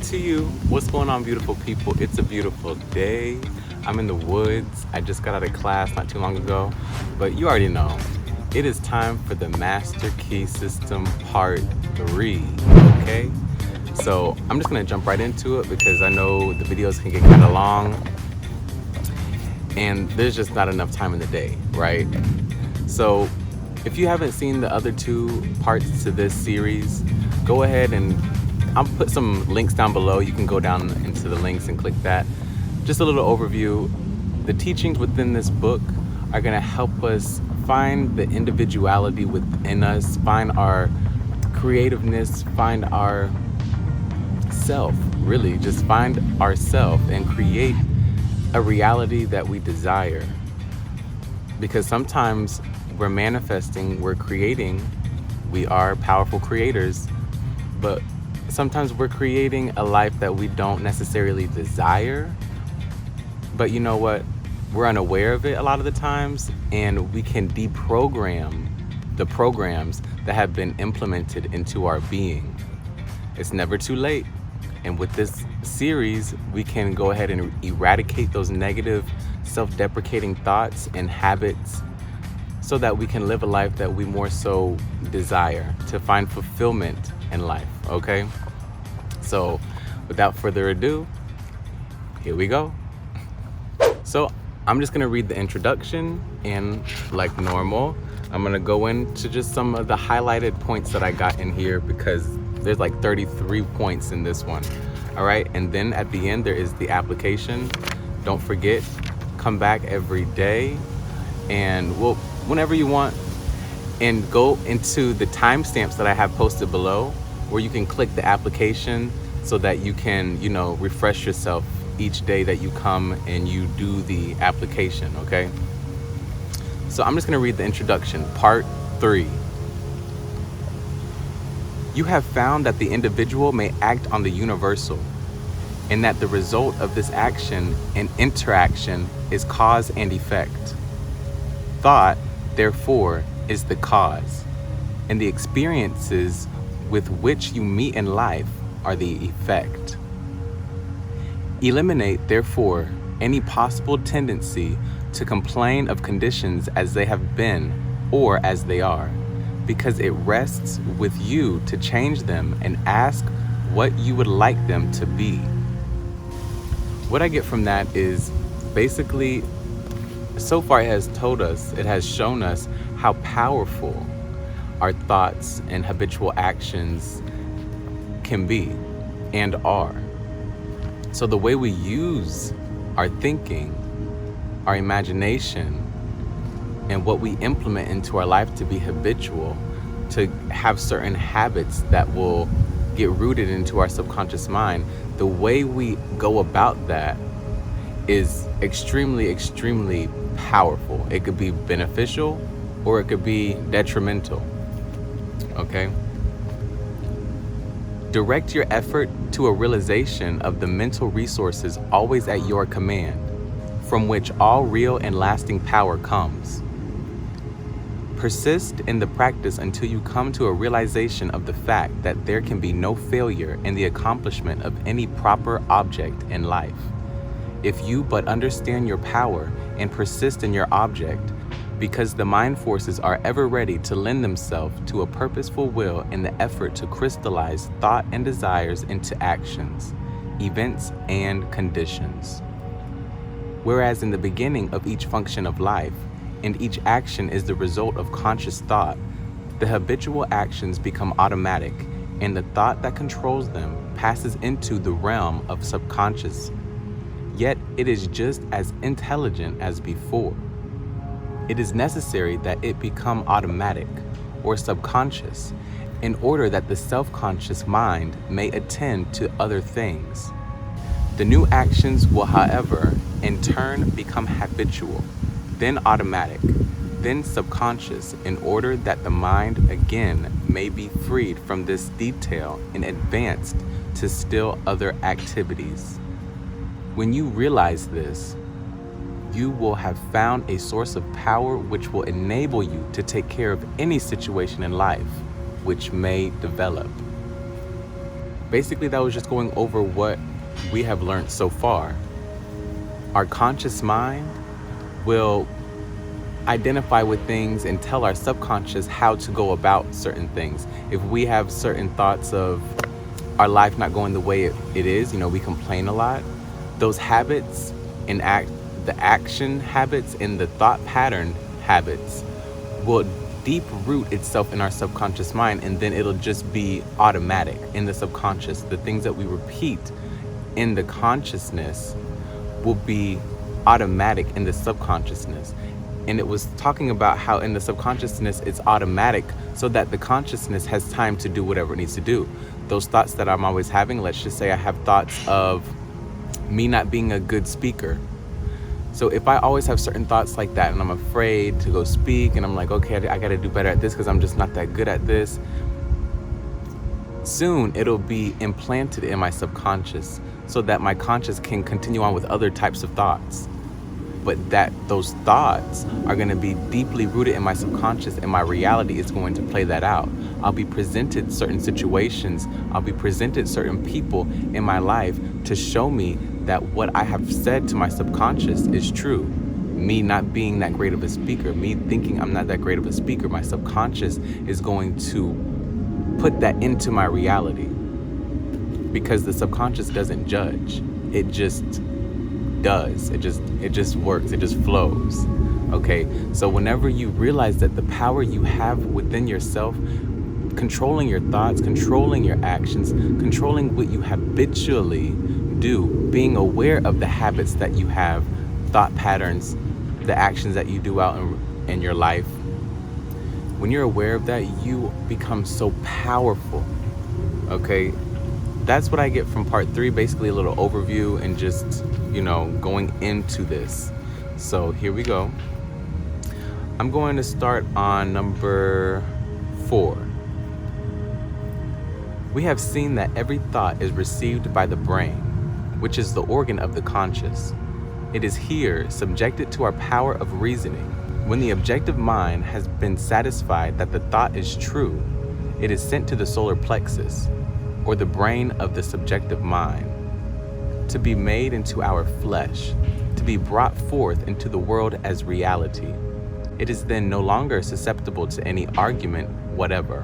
to you. What's going on, beautiful people? It's a beautiful day. I'm in the woods. I just got out of class not too long ago, but you already know. It is time for the Master Key System Part 3, okay? So I'm just gonna jump right into it because I know the videos can get kind of long and there's just not enough time in the day, right? So if you haven't seen the other 2 parts to this series, go ahead and I'll put some links down below. You can go down into the links and click that. Just a little overview. The teachings within this book are gonna help us find the individuality within us, find our creativeness, find our self, really, just find ourself and create a reality that we desire. Because sometimes we're manifesting, we're creating, we are powerful creators, but sometimes we're creating a life that we don't necessarily desire, but you know what? We're unaware of it a lot of the times, and we can deprogram the programs that have been implemented into our being. It's never too late. And with this series, we can go ahead and eradicate those negative, self-deprecating thoughts and habits so that we can live a life that we more so desire, to find fulfillment in life, okay? So without further ado, here we go. So I'm just gonna read the introduction, and like normal, I'm gonna go into just some of the highlighted points that I got in here because there's like 33 points in this one, all right? And then at the end, there is the application. Don't forget, come back every day and whenever you want, and go into the timestamps that I have posted below where you can click the application so that you can, refresh yourself each day that you come and you do the application, okay? So I'm just gonna read the introduction, part 3. You have found that the individual may act on the universal, and that the result of this action and interaction is cause and effect. Thought, therefore, is the cause, and the experiences with which you meet in life are the effect. Eliminate, therefore, any possible tendency to complain of conditions as they have been or as they are, because it rests with you to change them and ask what you would like them to be. What I get from that is basically, so far it has shown us how powerful our thoughts and habitual actions can be and are. So the way we use our thinking, our imagination, and what we implement into our life to be habitual, to have certain habits that will get rooted into our subconscious mind, the way we go about that is extremely, extremely powerful. It could be beneficial or it could be detrimental, okay? Direct your effort to a realization of the mental resources always at your command, from which all real and lasting power comes. Persist in the practice until you come to a realization of the fact that there can be no failure in the accomplishment of any proper object in life. If you but understand your power and persist in your object, because the mind forces are ever ready to lend themselves to a purposeful will in the effort to crystallize thought and desires into actions, events, and conditions. Whereas in the beginning of each function of life, and each action is the result of conscious thought, the habitual actions become automatic, and the thought that controls them passes into the realm of subconscious. Yet it is just as intelligent as before. It is necessary that it become automatic or subconscious in order that the self-conscious mind may attend to other things. The new actions will, however, in turn become habitual, then automatic, then subconscious, in order that the mind again may be freed from this detail and advanced to still other activities. When you realize this, you will have found a source of power which will enable you to take care of any situation in life which may develop. basically that was just going over what we have learned so far. Our conscious mind will identify with things and tell our subconscious how to go about certain things. If we have certain thoughts of our life not going the way it is, we complain a lot, those habits and the action habits and the thought pattern habits will deep root itself in our subconscious mind, and then it'll just be automatic in the subconscious. The things that we repeat in the consciousness will be automatic in the subconsciousness. And it was talking about how in the subconsciousness it's automatic so that the consciousness has time to do whatever it needs to do. Those thoughts that I'm always having, let's just say I have thoughts of me not being a good speaker. So if I always have certain thoughts like that and I'm afraid to go speak and I'm like, okay, I gotta do better at this because I'm just not that good at this, soon it'll be implanted in my subconscious so that my conscious can continue on with other types of thoughts. But that those thoughts are going to be deeply rooted in my subconscious, and my reality is going to play that out. I'll be presented certain situations, I'll be presented certain people in my life to show me that what I have said to my subconscious is true. Me not being that great of a speaker, me thinking I'm not that great of a speaker, my subconscious is going to put that into my reality, because the subconscious doesn't judge. It just does. It just works. It just flows. Okay? So whenever you realize that the power you have within yourself, controlling your thoughts, controlling your actions, controlling what you habitually do, being aware of the habits that you have, thought patterns, the actions that you do out in your life, when you're aware of that, you become so powerful. Okay? That's what I get from part 3, basically a little overview and just, going into this. So here we go. I'm going to start on number 4. We have seen that every thought is received by the brain, which is the organ of the conscious. It is here subjected to our power of reasoning. When the objective mind has been satisfied that the thought is true, it is sent to the solar plexus, or the brain of the subjective mind, to be made into our flesh, to be brought forth into the world as reality. It is then no longer susceptible to any argument whatever.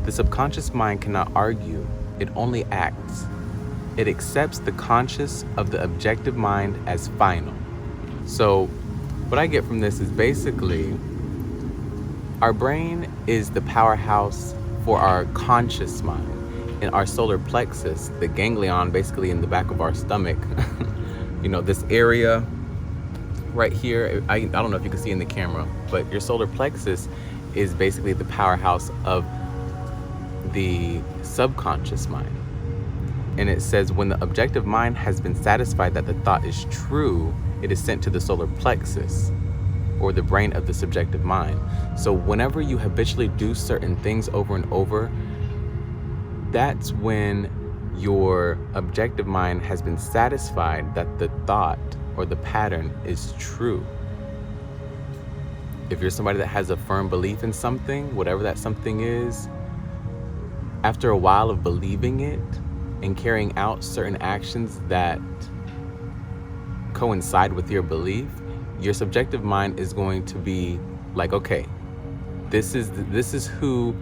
The subconscious mind cannot argue, it only acts. It accepts the conscious of the objective mind as final. So what I get from this is basically our brain is the powerhouse for our conscious mind. In our solar plexus, the ganglion basically in the back of our stomach, this area right here, I don't know if you can see in the camera, but your solar plexus is basically the powerhouse of the subconscious mind. And it says when the objective mind has been satisfied that the thought is true, it is sent to the solar plexus, or the brain of the subjective mind. So whenever you habitually do certain things over and over, that's when your objective mind has been satisfied that the thought or the pattern is true. If you're somebody that has a firm belief in something, whatever that something is, after a while of believing it and carrying out certain actions that coincide with your belief, your subjective mind is going to be like, okay, this is who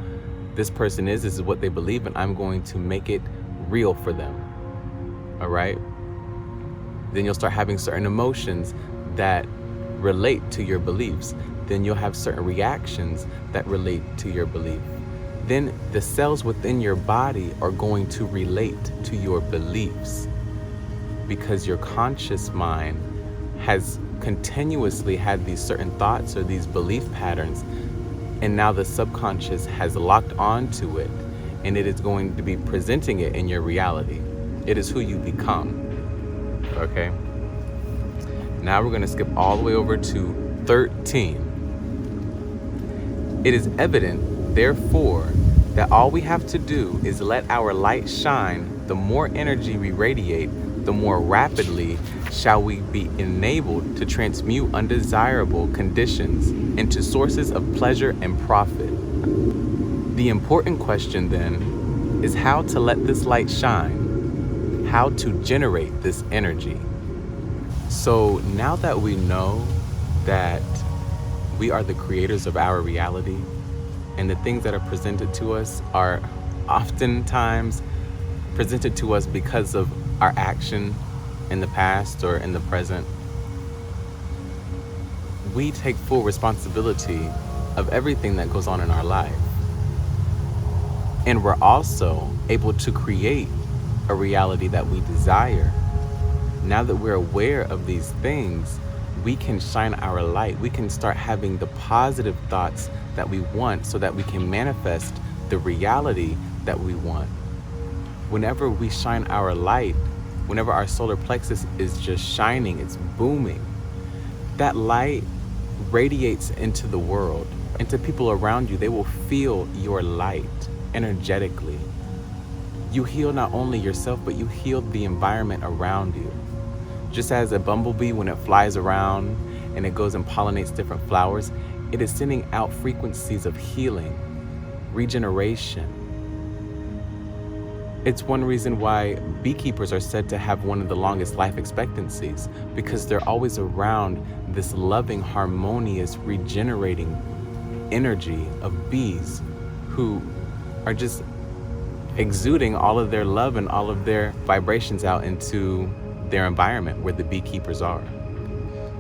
this person is, this is what they believe, and I'm going to make it real for them. All right? Then you'll start having certain emotions that relate to your beliefs. Then you'll have certain reactions that relate to your belief. Then the cells within your body are going to relate to your beliefs, because your conscious mind has continuously had these certain thoughts or these belief patterns, and now the subconscious has locked onto it, and it is going to be presenting it in your reality. It is who you become. Okay? Now we're going to skip all the way over to 13. It is evident, therefore, that all we have to do is let our light shine. The more energy we radiate, the more rapidly shall we be enabled to transmute undesirable conditions into sources of pleasure and profit. The important question then is how to let this light shine, how to generate this energy. So now that we know that we are the creators of our reality, and the things that are presented to us are oftentimes presented to us because of our action in the past or in the present, we take full responsibility of everything that goes on in our life. And we're also able to create a reality that we desire. Now that we're aware of these things, we can shine our light. We can start having the positive thoughts that we want so that we can manifest the reality that we want. Whenever we shine our light, whenever our solar plexus is just shining, it's booming, that light radiates into the world, into people around you. They will feel your light energetically. You heal not only yourself, but you heal the environment around you. Just as a bumblebee, when it flies around and it goes and pollinates different flowers, it is sending out frequencies of healing, regeneration. It's one reason why beekeepers are said to have one of the longest life expectancies, because they're always around this loving, harmonious, regenerating energy of bees who are just exuding all of their love and all of their vibrations out into their environment where the beekeepers are.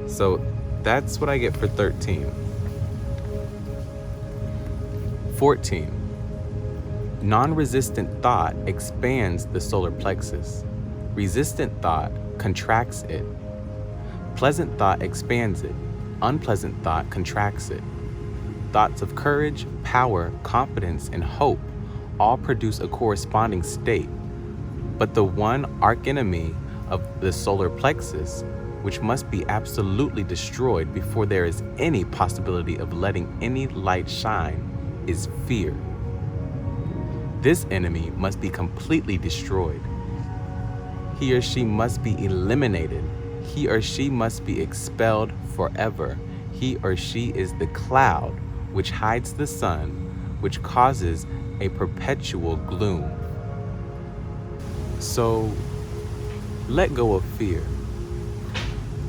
So that's what I get for 13. 14. Non-resistant thought expands the solar plexus. Resistant thought contracts it. Pleasant thought expands it. Unpleasant thought contracts it. Thoughts of courage, power, confidence, and hope all produce a corresponding state. But the one archenemy of the solar plexus, which must be absolutely destroyed before there is any possibility of letting any light shine, is fear. This enemy must be completely destroyed. He or she must be eliminated. He or she must be expelled forever. He or she is the cloud which hides the sun, which causes a perpetual gloom. So, let go of fear.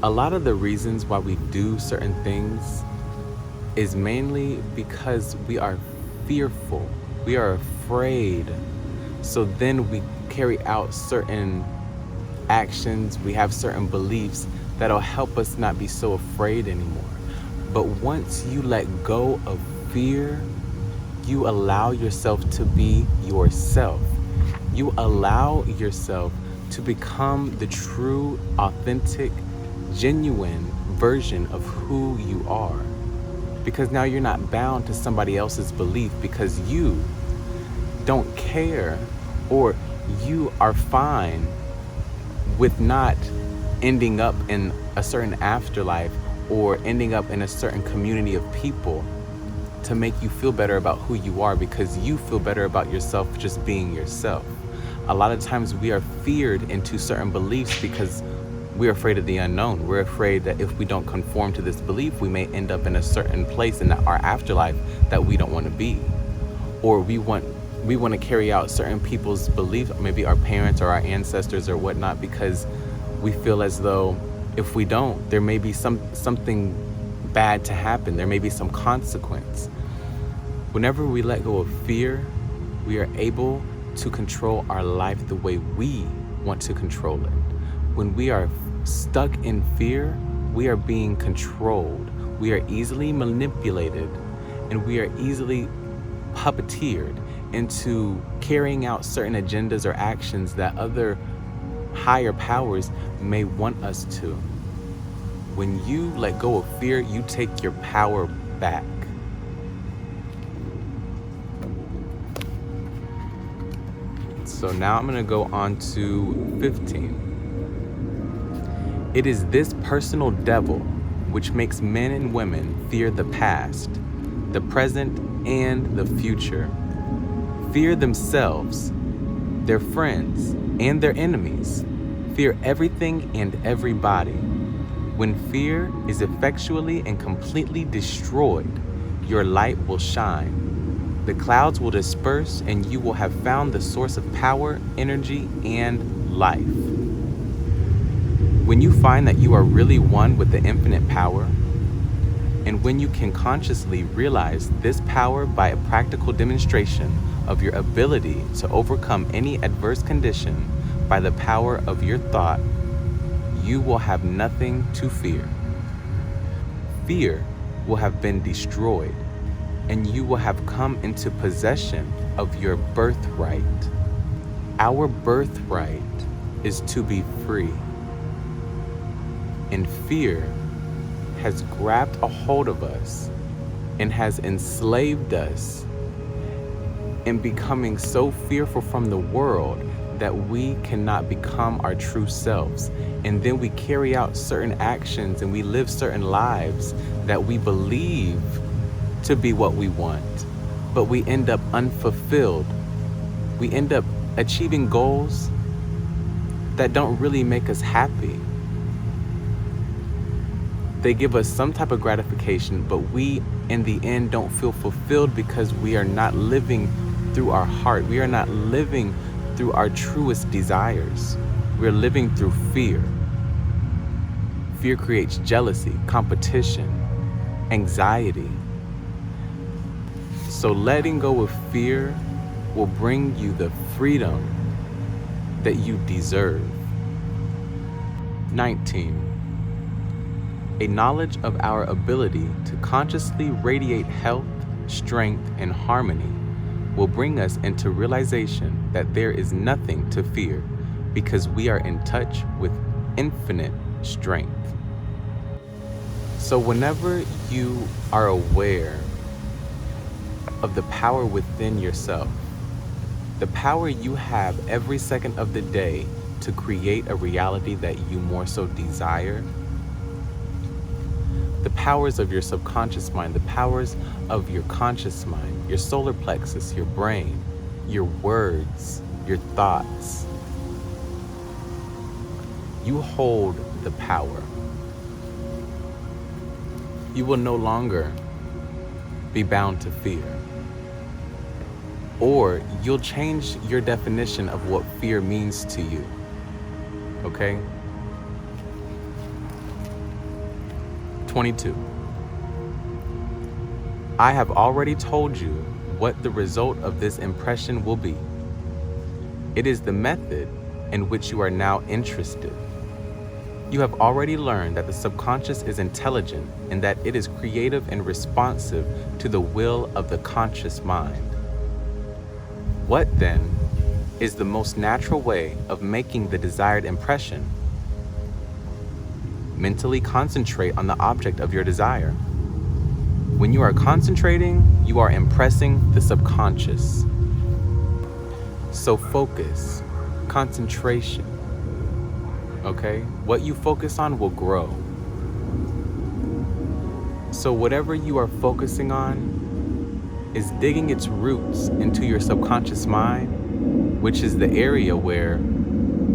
A lot of the reasons why we do certain things is mainly because we are fearful. We are afraid. So then we carry out certain actions. We have certain beliefs that'll help us not be so afraid anymore. But once you let go of fear, you allow yourself to be yourself. You allow yourself to become the true, authentic, genuine version of who you are. Because now you're not bound to somebody else's belief, because you don't care, or you are fine with not ending up in a certain afterlife or ending up in a certain community of people to make you feel better about who you are, because you feel better about yourself just being yourself. A lot of times we are feared into certain beliefs because we're afraid of the unknown. We're afraid that if we don't conform to this belief, we may end up in a certain place in our afterlife that we don't want to be. Or we want to carry out certain people's beliefs, maybe our parents or our ancestors or whatnot, because we feel as though if we don't, there may be something bad to happen. There may be some consequence. Whenever we let go of fear, we are able to control our life the way we want to control it. When we are stuck in fear, we are being controlled. We are easily manipulated, and we are easily puppeteered into carrying out certain agendas or actions that other higher powers may want us to. When you let go of fear, you take your power back. So now I'm going to go on to 15. It is this personal devil which makes men and women fear the past, the present, and the future. Fear themselves, their friends, and their enemies. Fear everything and everybody. When fear is effectually and completely destroyed, your light will shine. The clouds will disperse and you will have found the source of power, energy, and life. When you find that you are really one with the infinite power, and when you can consciously realize this power by a practical demonstration of your ability to overcome any adverse condition by the power of your thought, you will have nothing to fear. Fear will have been destroyed, and you will have come into possession of your birthright. Our birthright is to be free. And fear has grabbed a hold of us and has enslaved us in becoming so fearful from the world that we cannot become our true selves. And then we carry out certain actions and we live certain lives that we believe to be what we want, but we end up unfulfilled. We end up achieving goals that don't really make us happy. They give us some type of gratification, but we in the end don't feel fulfilled because we are not living through our heart. We are not living through our truest desires. We're living through fear. Fear creates jealousy, competition, anxiety. So letting go of fear will bring you the freedom that you deserve. 19. A knowledge of our ability to consciously radiate health, strength, and harmony will bring us into realization that there is nothing to fear because we are in touch with infinite strength. So whenever you are aware of the power within yourself, the power you have every second of the day to create a reality that you more so desire, the powers of your subconscious mind, the powers of your conscious mind, your solar plexus, your brain, your words, your thoughts, you hold the power. You will no longer be bound to fear. Or you'll change your definition of what fear means to you, okay? 22. I have already told you what the result of this impression will be. It is the method in which you are now interested. You have already learned that the subconscious is intelligent and that it is creative and responsive to the will of the conscious mind. What, then, is the most natural way of making the desired impression? Mentally concentrate on the object of your desire. When you are concentrating, you are impressing the subconscious. So focus, concentration, okay? What you focus on will grow. So whatever you are focusing on is digging its roots into your subconscious mind, which is the area where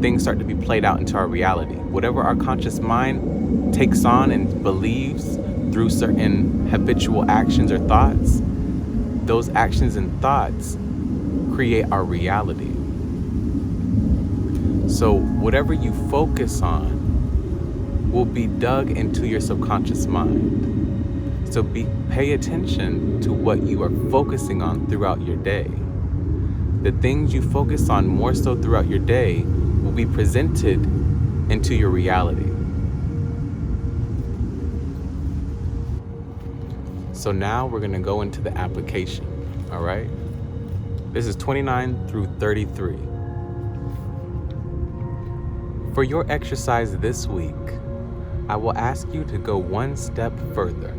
things start to be played out into our reality. Whatever our conscious mind takes on and believes through certain habitual actions or thoughts, those actions and thoughts create our reality. So whatever you focus on will be dug into your subconscious mind. So pay attention to what you are focusing on throughout your day. The things you focus on more so throughout your day will be presented into your reality. So now we're going to go into the application, all right? This is 29 through 33. For your exercise this week, I will ask you to go one step further.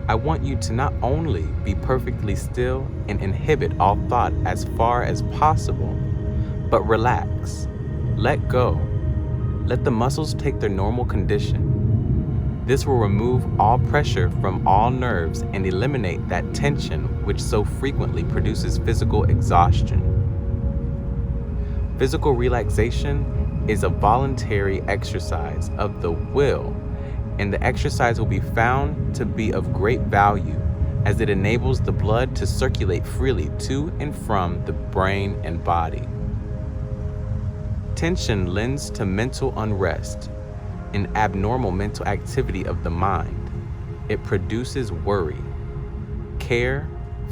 I want you to not only be perfectly still and inhibit all thought as far as possible, but relax, let go, let the muscles take their normal condition. This will remove all pressure from all nerves and eliminate that tension which so frequently produces physical exhaustion. Physical relaxation is a voluntary exercise of the will, and the exercise will be found to be of great value as it enables the blood to circulate freely to and from the brain and body. Tension lends to mental unrest, an abnormal mental activity of the mind. It produces worry, care,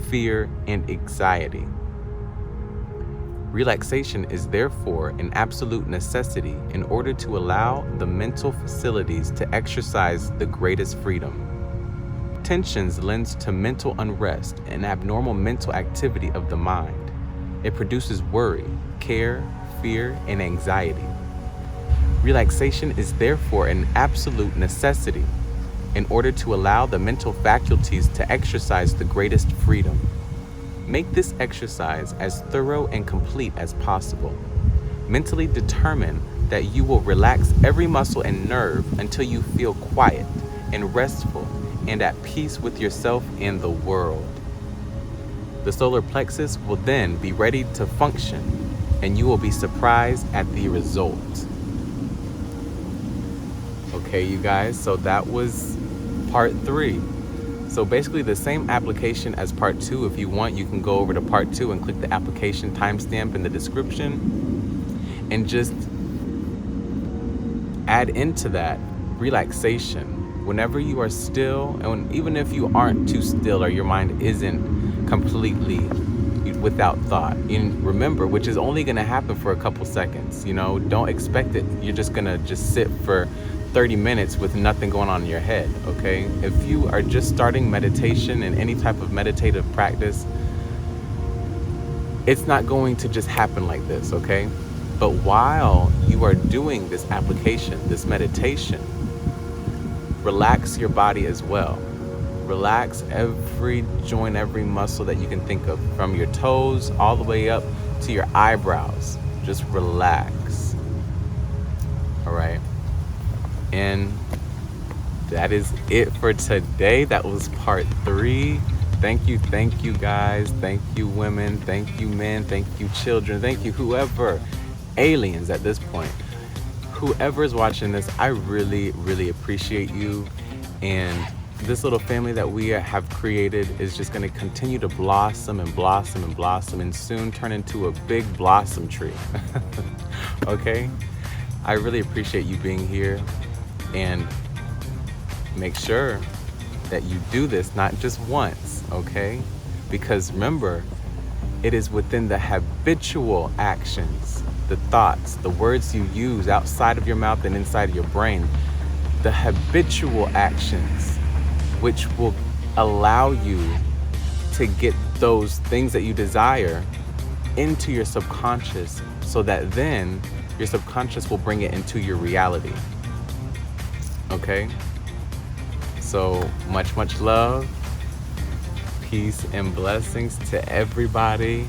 fear, and anxiety. Relaxation is therefore an absolute necessity in order to allow the mental facilities to exercise the greatest freedom. Tensions lends to mental unrest, an abnormal mental activity of the mind. It produces worry, care, fear, and anxiety. Relaxation is therefore an absolute necessity in order to allow the mental faculties to exercise the greatest freedom. Make this exercise as thorough and complete as possible. Mentally determine that you will relax every muscle and nerve until you feel quiet and restful and at peace with yourself and the world. The solar plexus will then be ready to function, and you will be surprised at the result. Okay, you guys, so that was part 3. So basically the same application as part 2. If you want, you can go over to part 2 and click the application timestamp in the description and just add into that relaxation. Whenever you are still, and even if you aren't too still or your mind isn't completely without thought, and remember, which is only gonna happen for a couple seconds, don't expect it. You're just gonna sit for 30 minutes with nothing going on in your head, okay? If you are just starting meditation and any type of meditative practice, it's not going to just happen like this, okay? But while you are doing this application, this meditation, relax your body as well. Relax every joint, every muscle that you can think of, from your toes all the way up to your eyebrows. Just relax, all right? And that is it for today. That was part 3. Thank you guys. Thank you women. Thank you men. Thank you children. Thank you whoever, aliens at this point. Whoever is watching this, I really, really appreciate you. And this little family that we have created is just going to continue to blossom and blossom and blossom and soon turn into a big blossom tree. Okay? I really appreciate you being here. And make sure that you do this not just once, okay? Because remember, it is within the habitual actions, the thoughts, the words you use outside of your mouth and inside of your brain, the habitual actions which will allow you to get those things that you desire into your subconscious, so that then your subconscious will bring it into your reality. Okay? So much love, peace and blessings to everybody,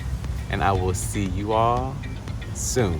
and I will see you all soon.